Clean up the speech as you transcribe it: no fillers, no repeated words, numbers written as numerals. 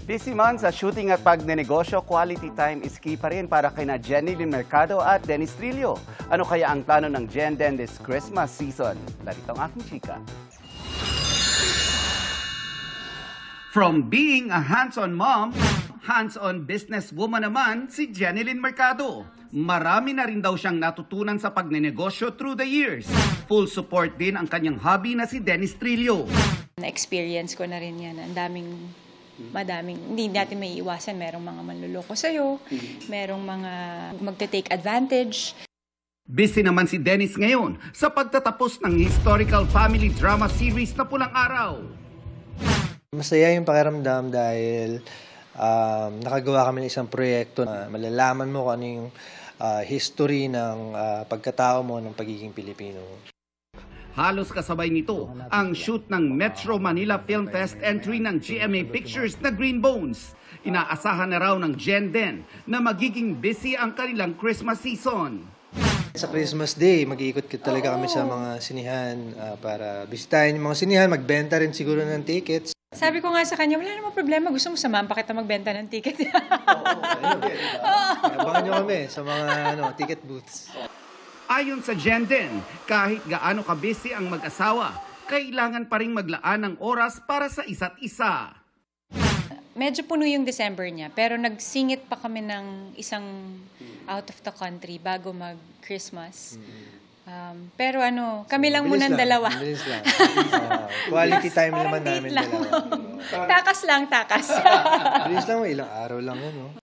Busy man sa shooting at pagnenegosyo, quality time is key pa rin para kina Jenilyn Mercado at Dennis Trillo. Ano kaya ang plano ng Jen Den this Christmas season? Larito ang aking chika. From being a hands-on mom, hands-on businesswoman naman si Jenilyn Mercado. Marami na rin daw siyang natutunan sa pagnenegosyo through the years. Full support din ang kanyang hobby na si Dennis Trillo. Na-experience ko na rin yan. Madaming, hindi natin may iwasan. Merong mga manluloko sa'yo, merong mga magte-take advantage. Busy naman si Dennis ngayon sa pagtatapos ng historical family drama series na Pulang Araw. Masaya yung pakiramdam dahil nakagawa kami ng isang proyekto na malalaman mo kung ano yung history ng pagkatao mo ng pagiging Pilipino. Halos kasabay nito ang shoot ng Metro Manila Film Fest entry ng GMA Pictures na Green Bones. Inaasahan na raw ng Jen Den na magiging busy ang kanilang Christmas season. Sa Christmas Day, mag-iikot talaga kami sa mga sinihan para bisitahin yung mga sinihan, magbenta rin siguro ng tickets. Sabi ko nga sa kanya, wala namang problema. Gusto mo samahan pa kita magbenta ng ticket. Abangan nyo kami sa mga ticket booths. Ayon sa Jen Den, kahit gaano ka-busy ang mag-asawa, kailangan pa rin maglaan ng oras para sa isa't isa. Medyo puno yung December niya, pero nagsingit pa kami ng isang out of the country bago mag-Christmas. Pero kami lang munang dalawa. Bilis lang. Quality time naman namin lang. dalawa. Takas lang, takas. Bilis lang, ilang araw lang yun.